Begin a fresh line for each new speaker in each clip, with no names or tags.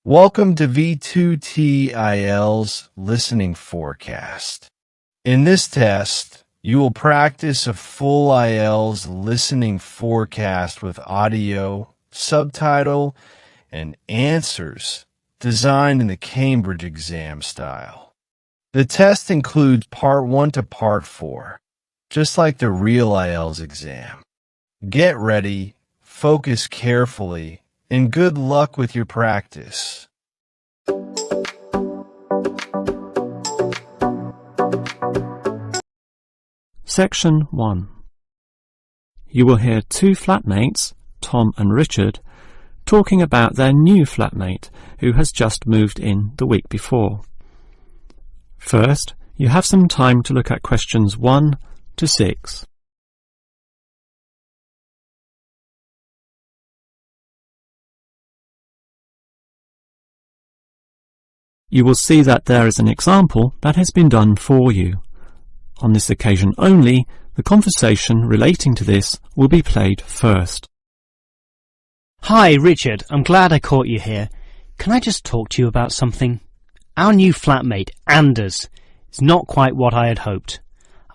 Welcome to V2T IELTS Listening Forecast. In this test, you will practice a full IELTS listening forecast with audio, subtitle, and answers designed in the Cambridge exam style. The test includes Part 1 to Part 4, just like the real IELTS exam. Get ready, focus carefully, and good luck with your practice.
Section 1. You will hear two flatmates, Tom and Richard, talking about their new flatmate who has just moved in the week before. First, you have some time to look at questions 1 to 6. You will see that there is an example that has been done for you. On this occasion only, the conversation relating to this will be played first.
Hi, Richard. I'm glad I caught you here. Can I just talk to you about something? Our new flatmate, Anders, is not quite what I had hoped.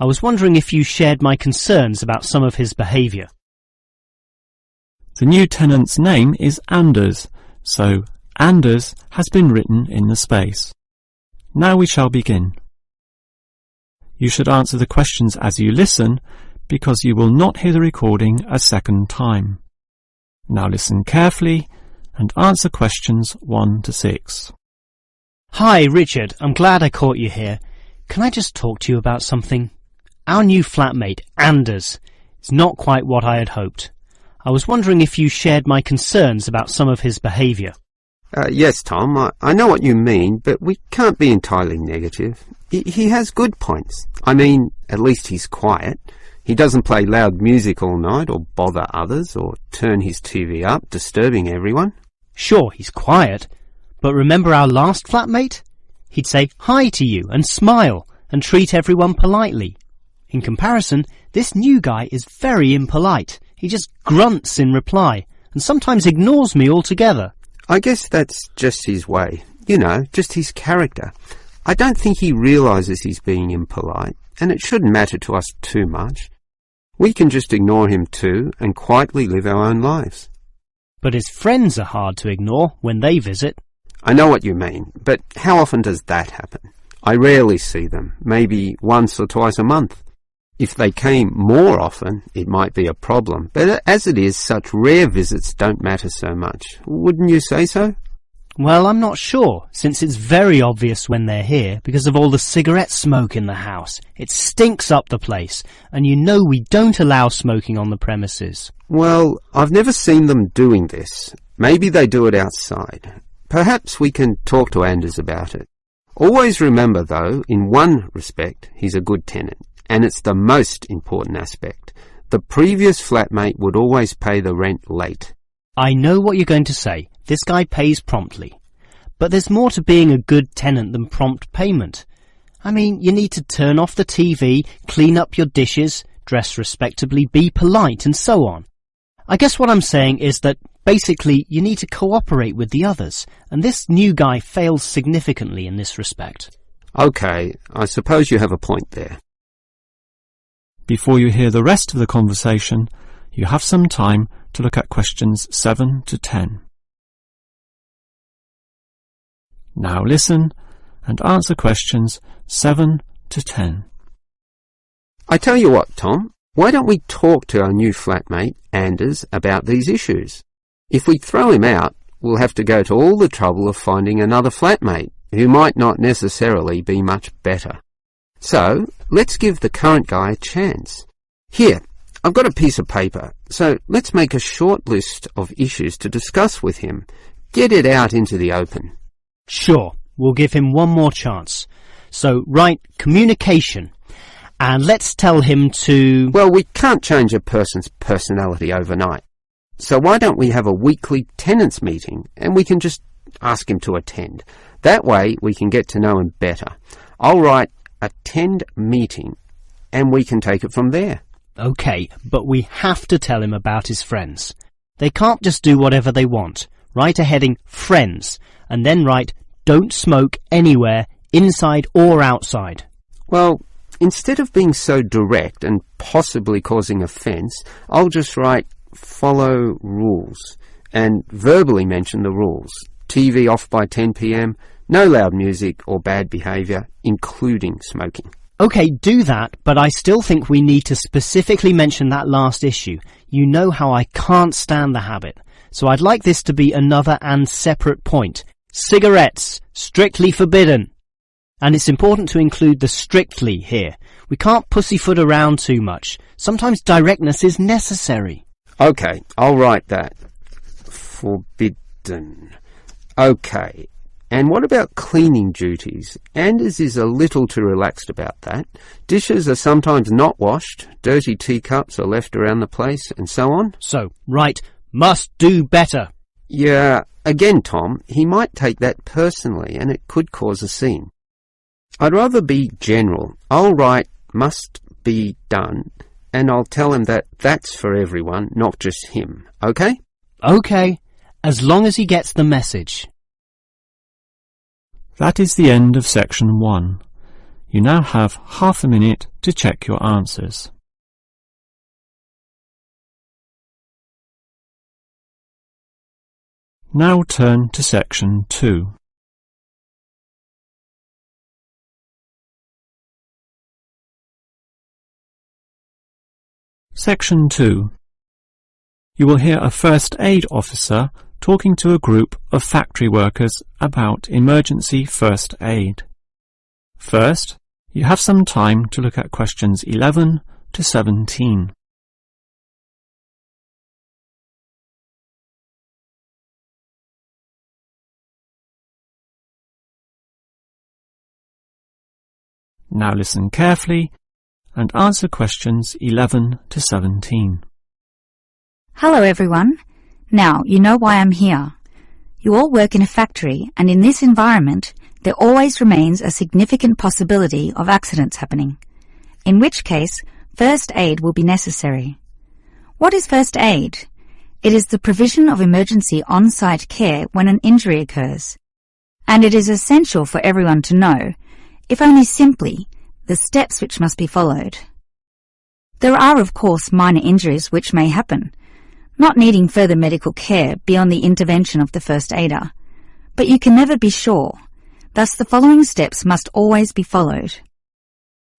I was wondering if you shared my concerns about some of his behaviour.
The new tenant's name is Anders, so Anders has been written in the space. Now we shall begin. You should answer the questions as you listen, because you will not hear the recording a second time. Now listen carefully and answer questions 1 to 6.
Hi, Richard. I'm glad I caught you here. Can I just talk to you about something? Our new flatmate, Anders, is not quite what I had hoped. I was wondering if you shared my concerns about some of his behaviour.
Yes, Tom, I know what you mean, but we can't be entirely negative. He has good points. I mean, at least he's quiet. He doesn't play loud music all night or bother others or turn his TV up, disturbing everyone.
Sure, he's quiet, but remember our last flatmate? He'd say hi to you and smile and treat everyone politely. In comparison, this new guy is very impolite. He just grunts in reply and sometimes ignores me altogether.
I guess that's just his way. You know, just his character. I don't think he realises he's being impolite, and it shouldn't matter to us too much. We can just ignore him too and quietly live our own lives.
But his friends are hard to ignore when they visit.
I know what you mean, but how often does that happen? I rarely see them, maybe once or twice a month. If they came more often, it might be a problem, but as it is, such rare visits don't matter so much. Wouldn't you say so?
Well, I'm not sure, since it's very obvious when they're here because of all the cigarette smoke in the house. It stinks up the place, and you know we don't allow smoking on the premises.
Well, I've never seen them doing this. Maybe they do it outside. Perhaps we can talk to Anders about it. Always remember, though, in one respect, he's a good tenant. And it's the most important aspect. The previous flatmate would always pay the rent late.
I know what you're going to say. This guy pays promptly. But there's more to being a good tenant than prompt payment. I mean, you need to turn off the TV, clean up your dishes, dress respectably, be polite, and so on. I guess what I'm saying is that basically you need to cooperate with the others, and this new guy fails significantly in this respect.
Okay, I suppose you have a point there.
Before you hear the rest of the conversation, you have some time to look at questions 7 to 10. Now listen and answer questions 7 to 10.
I tell you what, Tom, why don't we talk to our new flatmate, Anders, about these issues? If we throw him out, we'll have to go to all the trouble of finding another flatmate, who might not necessarily be much better. So, let's give the current guy a chance. Here, I've got a piece of paper, so let's make a short list of issues to discuss with him. Get it out into the open.
Sure, we'll give him one more chance. So, write communication, and let's tell him to...
Well, we can't change a person's personality overnight. So why don't we have a weekly tenants meeting, and we can just ask him to attend. That way, we can get to know him better. I'll write attend meeting, and we can take it from there.
OK, but we have to tell him about his friends. They can't just do whatever they want. write a heading Friends, and then write Don't smoke anywhere, inside or outside.
Well, instead of being so direct and possibly causing offence, I'll just write Follow rules and verbally mention the rules. TV off by 10 p.m, no loud music or bad behaviour, including smoking.
OK, do that, but I still think we need to specifically mention that last issue. You know how I can't stand the habit. So I'd like this to be another and separate point. Cigarettes, strictly forbidden. And it's important to include the strictly here. We can't pussyfoot around too much. Sometimes directness is necessary.
OK, I'll write that. Forbidden. OK. And what about cleaning duties? Anders is a little too relaxed about that. Dishes are sometimes not washed, dirty teacups are left around the place, and so on.
So, right, must do better.
Yeah, again, Tom, he might take that personally, and it could cause a scene. I'd rather be general. I'll write must be done, and I'll tell him that that's for everyone, not just him. OK?
OK, as long as he gets the message.
That is the end of section 1. You now have half a minute to check your answers. Now turn to section 2. Section 2. You will hear a first aid officer talking to a group of factory workers about emergency first aid. First, you have some time to look at questions 11 to 17. Now listen carefully and answer questions 11 to 17.
Hello everyone. Now, you know why I'm here. You all work in a factory, and in this environment, there always remains a significant possibility of accidents happening, in which case, first aid will be necessary. What is first aid? It is the provision of emergency on-site care when an injury occurs, and it is essential for everyone to know, if only simply, the steps which must be followed. There are, of course, minor injuries which may happen, not needing further medical care beyond the intervention of the first aider, but you can never be sure, thus the following steps must always be followed.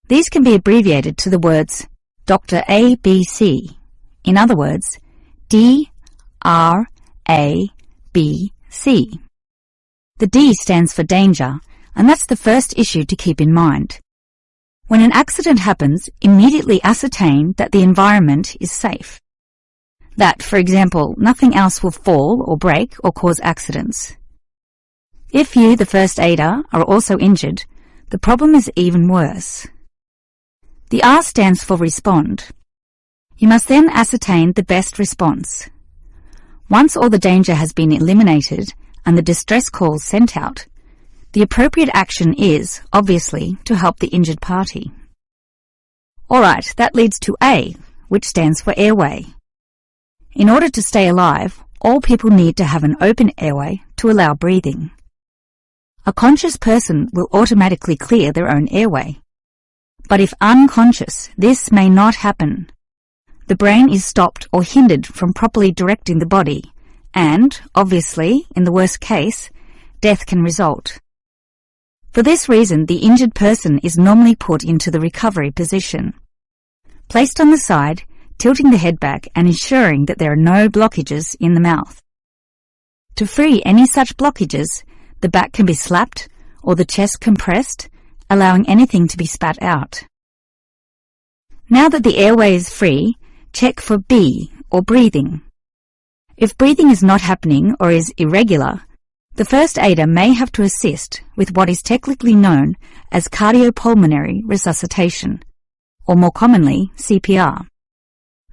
These can be abbreviated to the words Dr. A, B, C, in other words, D, R, A, B, C. The D stands for danger, and that's the first issue to keep in mind. When an accident happens, immediately ascertain that the environment is safe. That, for example, nothing else will fall or break or cause accidents. If you, the first aider, are also injured, the problem is even worse. The R stands for respond. You must then ascertain the best response. Once all the danger has been eliminated and the distress calls sent out, the appropriate action is, obviously, to help the injured party. Alright, that leads to A, which stands for airway. In order to stay alive, all people need to have an open airway to allow breathing. A conscious person will automatically clear their own airway. But if unconscious, this may not happen. The brain is stopped or hindered from properly directing the body, and, obviously, in the worst case, death can result. For this reason, the injured person is normally put into the recovery position. Placed on the side, tilting the head back and ensuring that there are no blockages in the mouth. To free any such blockages, the back can be slapped or the chest compressed, allowing anything to be spat out. Now that the airway is free, check for B, or breathing. If breathing is not happening or is irregular, the first aider may have to assist with what is technically known as cardiopulmonary resuscitation, or more commonly, CPR.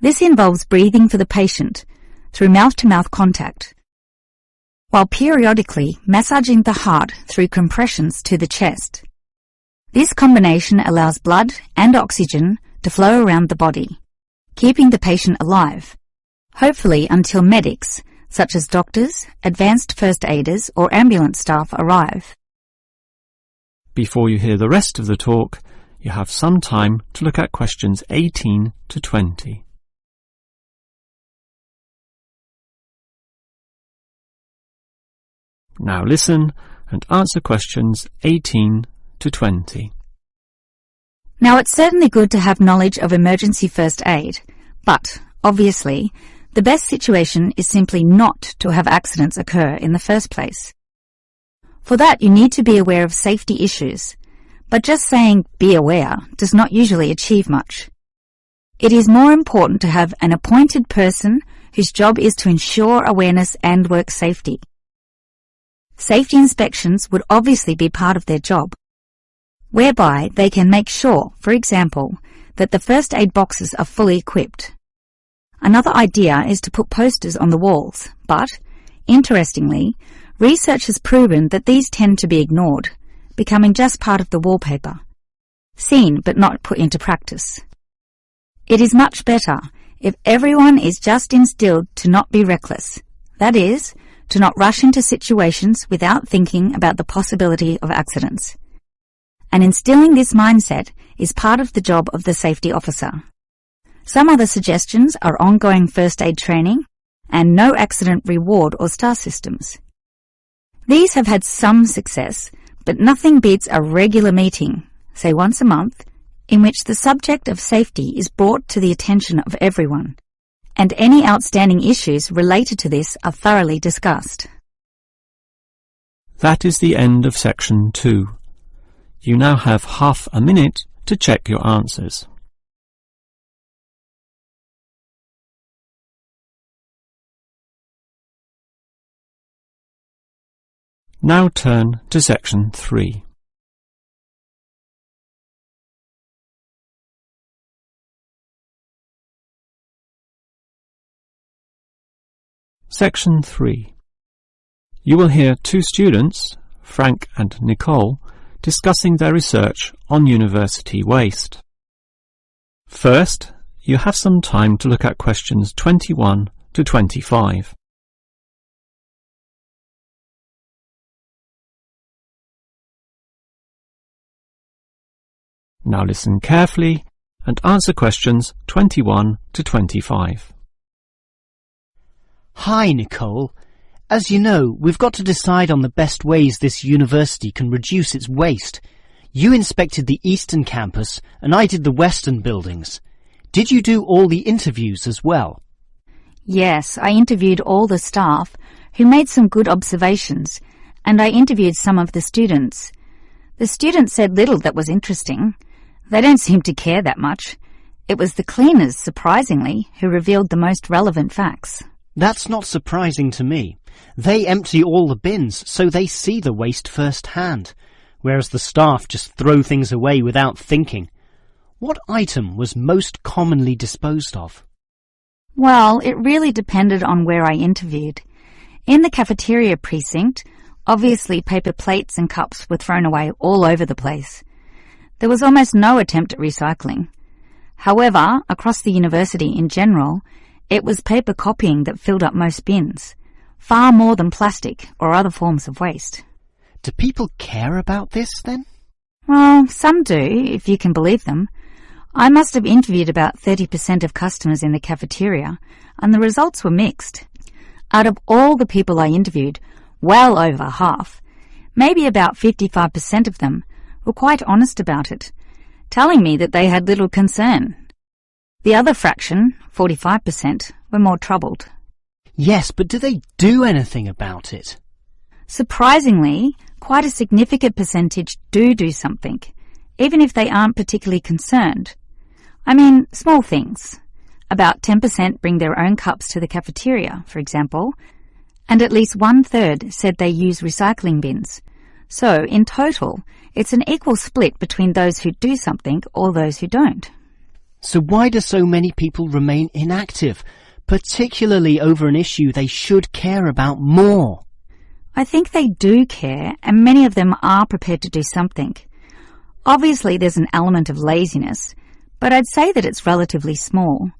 This involves breathing for the patient through mouth-to-mouth contact, while periodically massaging the heart through compressions to the chest. This combination allows blood and oxygen to flow around the body, keeping the patient alive, hopefully until medics, such as doctors, advanced first aiders or ambulance staff arrive.
Before you hear the rest of the talk, you have some time to look at questions 18 to 20. Now listen and answer questions 18 to 20.
Now, it's certainly good to have knowledge of emergency first aid, but, obviously, the best situation is simply not to have accidents occur in the first place. For that, you need to be aware of safety issues, but just saying "be aware" does not usually achieve much. It is more important to have an appointed person whose job is to ensure awareness and work safety. Safety inspections would obviously be part of their job, whereby they can make sure, for example, that the first aid boxes are fully equipped. Another idea is to put posters on the walls, but, interestingly, research has proven that these tend to be ignored, becoming just part of the wallpaper, seen but not put into practice. It is much better if everyone is just instilled to not be reckless, that is, to not rush into situations without thinking about the possibility of accidents. And instilling this mindset is part of the job of the safety officer. Some other suggestions are ongoing first aid training and no accident reward or star systems. These have had some success, but nothing beats a regular meeting, say once a month, in which the subject of safety is brought to the attention of everyone, and any outstanding issues related to this are thoroughly discussed.
That is the end of section 2. You now have half a minute to check your answers. Now turn to section 3. Section 3. You will hear two students, Frank and Nicole, discussing their research on university waste. First, you have some time to look at questions 21 to 25. Now listen carefully and answer questions 21 to 25.
Hi, Nicole. As you know, we've got to decide on the best ways this university can reduce its waste. You inspected the eastern campus and I did the western buildings. Did you do all the interviews as well?
Yes, I interviewed all the staff, who made some good observations, and I interviewed some of the students. The students said little that was interesting. They don't seem to care that much. It was the cleaners, surprisingly, who revealed the most relevant facts.
That's not surprising to me. They empty all the bins, so they see the waste firsthand, whereas the staff just throw things away without thinking. What item was most commonly disposed of?
Well, it really depended on where I interviewed. In the cafeteria precinct, obviously paper plates and cups were thrown away all over the place. There was almost no attempt at recycling. However, across the university in general, it was paper copying that filled up most bins, far more than plastic or other forms of waste.
Do people care about this, then?
Well, some do, if you can believe them. I must have interviewed about 30% of customers in the cafeteria, and the results were mixed. Out of all the people I interviewed, well over half, maybe about 55% of them, were quite honest about it, telling me that they had little concern. The other fraction, 45%, were more troubled.
Yes, but do they do anything about it?
Surprisingly, quite a significant percentage do something, even if they aren't particularly concerned. I mean, small things. About 10% bring their own cups to the cafeteria, for example, and at least 1/3 said they use recycling bins. So, in total, it's an equal split between those who do something or those who don't.
So why do so many people remain inactive, particularly over an issue they should care about more?
I think they do care, and many of them are prepared to do something. Obviously, there's an element of laziness, but I'd say that it's relatively small.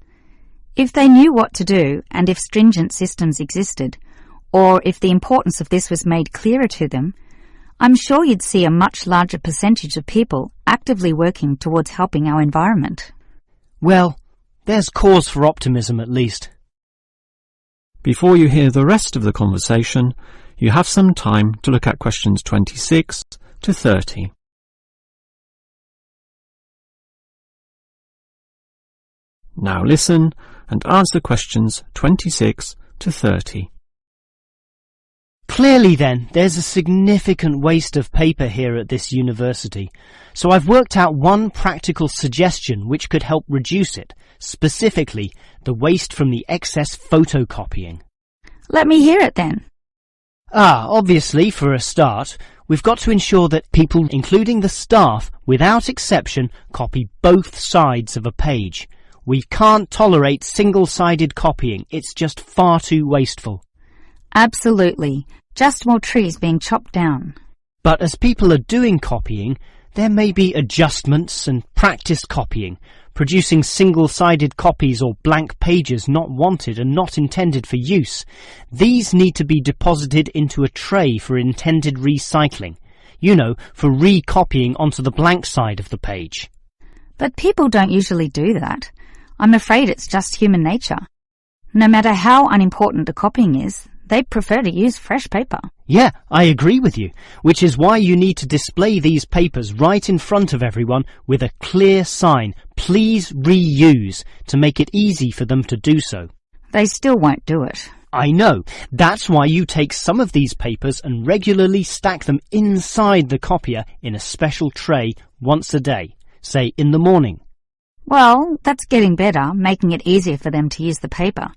If they knew what to do and if stringent systems existed, or if the importance of this was made clearer to them, I'm sure you'd see a much larger percentage of people actively working towards helping our environment.
Well, there's cause for optimism at least.
Before you hear the rest of the conversation, you have some time to look at questions 26 to 30. Now listen and answer questions 26 to 30.
Clearly then, there's a significant waste of paper here at this university, so I've worked out one practical suggestion which could help reduce it, specifically the waste from the excess photocopying.
Let me hear it then.
Obviously, for a start, we've got to ensure that people, including the staff, without exception, copy both sides of a page. We can't tolerate single-sided copying. It's just far too wasteful.
Absolutely. Just more trees being chopped down.
But as people are doing copying, there may be adjustments and practice copying, producing single-sided copies or blank pages not wanted and not intended for use. These need to be deposited into a tray for intended recycling. You know, for recopying onto the blank side of the page.
But people don't usually do that. I'm afraid it's just human nature. No matter how unimportant the copying is, they prefer to use fresh paper.
Yeah, I agree with you, which is why you need to display these papers right in front of everyone with a clear sign, "Please reuse," to make it easy for them to do so.
They still won't do it.
I know. That's why you take some of these papers and regularly stack them inside the copier in a special tray once a day, say in the morning.
Well, that's getting better, making it easier for them to use the paper.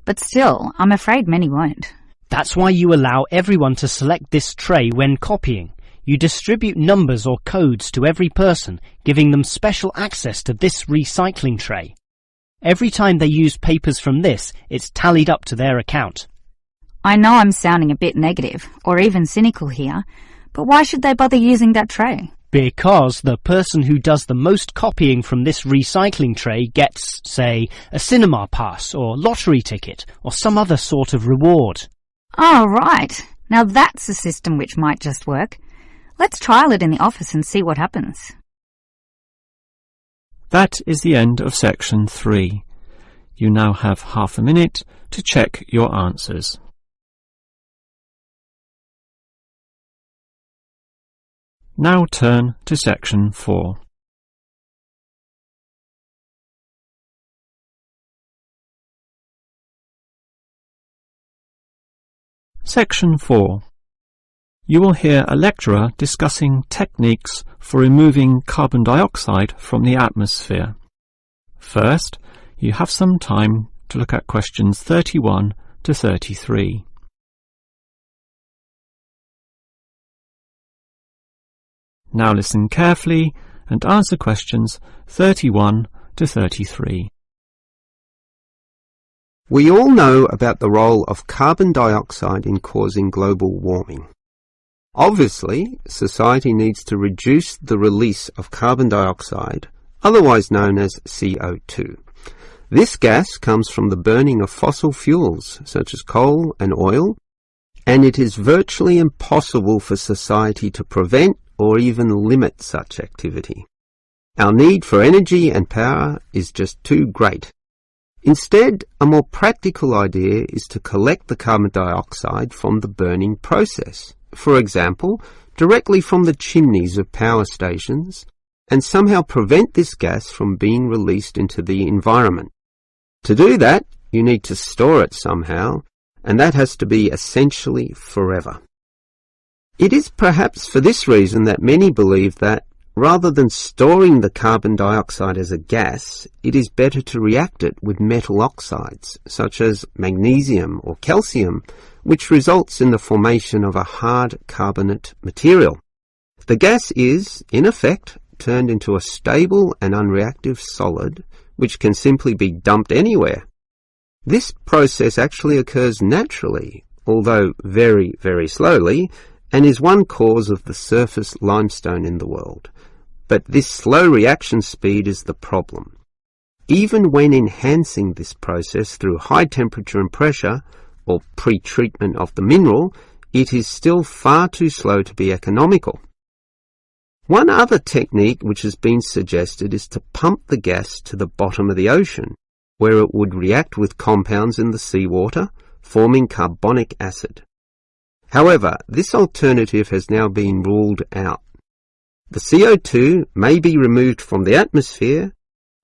But still, I'm afraid many won't.
That's why you allow everyone to select this tray when copying. You distribute numbers or codes to every person, giving them special access to this recycling tray. Every time they use papers from this, it's tallied up to their account.
I know I'm sounding a bit negative, or even cynical here, but why should they bother using that tray?
Because the person who does the most copying from this recycling tray gets, say, a cinema pass or lottery ticket or some other sort of reward.
Oh, right. Now that's a system which might just work. Let's trial it in the office and see what happens.
That is the end of section 3. You now have half a minute to check your answers. Now turn to section 4. Section 4. You will hear a lecturer discussing techniques for removing carbon dioxide from the atmosphere. First, you have some time to look at questions 31 to 33. Now listen carefully and answer questions 31 to 33.
We all know about the role of carbon dioxide in causing global warming. Obviously, society needs to reduce the release of carbon dioxide, otherwise known as CO2. This gas comes from the burning of fossil fuels, such as coal and oil, and it is virtually impossible for society to prevent or even limit such activity. Our need for energy and power is just too great. Instead, a more practical idea is to collect the carbon dioxide from the burning process, for example, directly from the chimneys of power stations, and somehow prevent this gas from being released into the environment. To do that, you need to store it somehow, and that has to be essentially forever. It is perhaps for this reason that many believe that, rather than storing the carbon dioxide as a gas, it is better to react it with metal oxides, such as magnesium or calcium, which results in the formation of a hard carbonate material. The gas is, in effect, turned into a stable and unreactive solid, which can simply be dumped anywhere. This process actually occurs naturally, although very, very slowly, and is one cause of the surface limestone in the world. But this slow reaction speed is the problem. even when enhancing this process through high temperature and pressure, or pre-treatment of the mineral, it is still far too slow to be economical. One other technique which has been suggested is to pump the gas to the bottom of the ocean, where it would react with compounds in the seawater, forming carbonic acid. However, this alternative has now been ruled out. The CO2 may be removed from the atmosphere,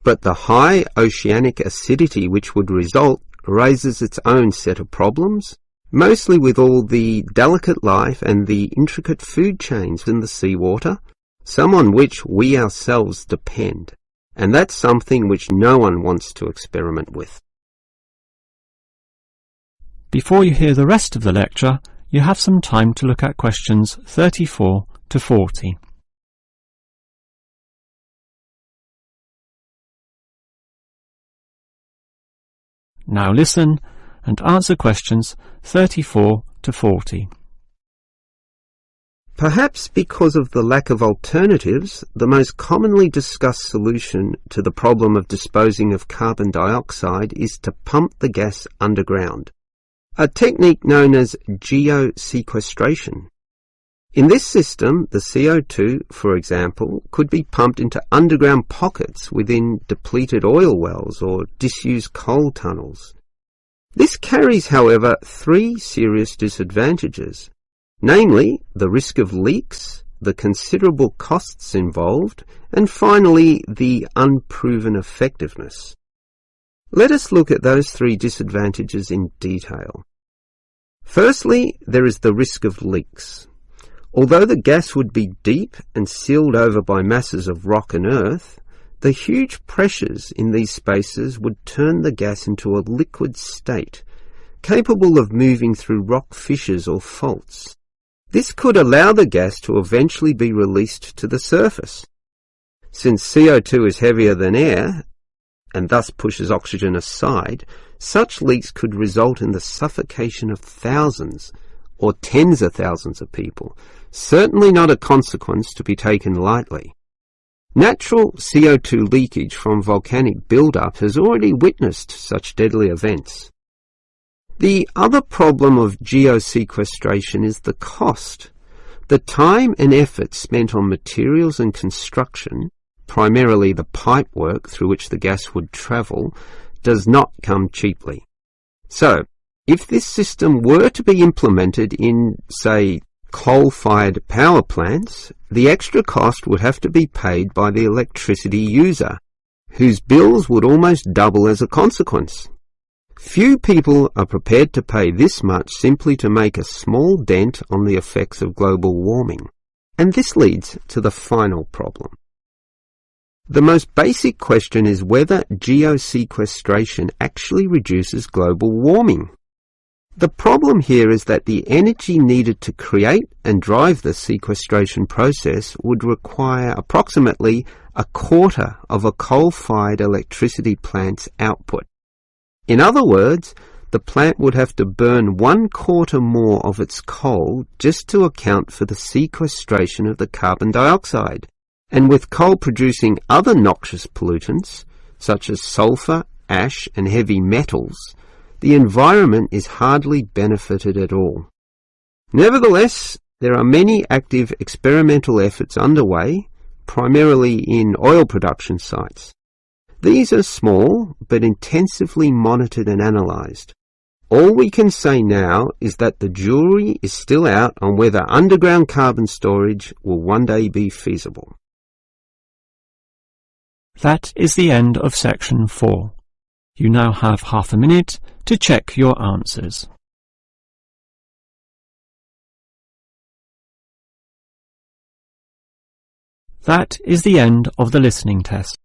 but the high oceanic acidity which would result raises its own set of problems, mostly with all the delicate life and the intricate food chains in the seawater, some on which we ourselves depend, and that's something which no one wants to experiment with.
Before you hear the rest of the lecture, you have some time to look at questions 34 to 40. Now listen and answer questions 34 to 40.
Perhaps because of the lack of alternatives, the most commonly discussed solution to the problem of disposing of carbon dioxide is to pump the gas underground, a technique known as geosequestration. In this system, the CO2, for example, could be pumped into underground pockets within depleted oil wells or disused coal tunnels. This carries, however, three serious disadvantages. Namely, the risk of leaks, the considerable costs involved, and finally, the unproven effectiveness. Let us look at those three disadvantages in detail. Firstly, there is the risk of leaks. Although the gas would be deep and sealed over by masses of rock and earth, the huge pressures in these spaces would turn the gas into a liquid state, capable of moving through rock fissures or faults. This could allow the gas to eventually be released to the surface. Since CO2 is heavier than air, and thus pushes oxygen aside, such leaks could result in the suffocation of thousands or tens of thousands of people, certainly not a consequence to be taken lightly. Natural CO2 leakage from volcanic buildup has already witnessed such deadly events. The other problem of geosequestration is the cost. The time and effort spent on materials and construction, primarily the pipework through which the gas would travel, does not come cheaply. So, if this system were to be implemented in, say, coal-fired power plants, the extra cost would have to be paid by the electricity user, whose bills would almost double as a consequence. Few people are prepared to pay this much simply to make a small dent on the effects of global warming. And this leads to the final problem. The most basic question is whether geosequestration actually reduces global warming. The problem here is that the energy needed to create and drive the sequestration process would require approximately a quarter of a coal-fired electricity plant's output. In other words, the plant would have to burn 1/4 more of its coal just to account for the sequestration of the carbon dioxide. And with coal producing other noxious pollutants, such as sulfur, ash, and heavy metals, the environment is hardly benefited at all. Nevertheless, there are many active experimental efforts underway, primarily in oil production sites. These are small, but intensively monitored and analysed. All we can say now is that the jury is still out on whether underground carbon storage will one day be feasible.
That is the end of section 4. You now have half a minute to check your answers. That is the end of the listening test.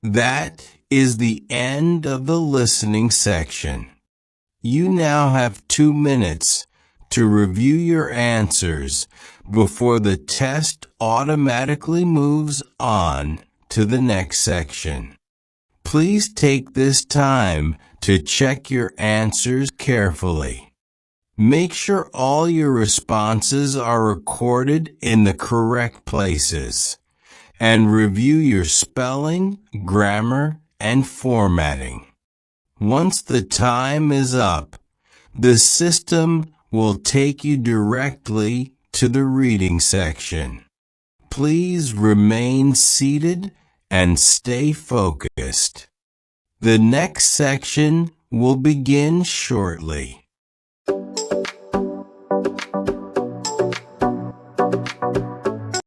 That is the end of the listening section. You now have 2 minutes to review your answers before the test automatically moves on to the next section. Please take this time to check your answers carefully. Make sure all your responses are recorded in the correct places, and review your spelling, grammar, and formatting. Once the time is up, the system will take you directly to the reading section. Please remain seated and stay focused. The next section will begin shortly.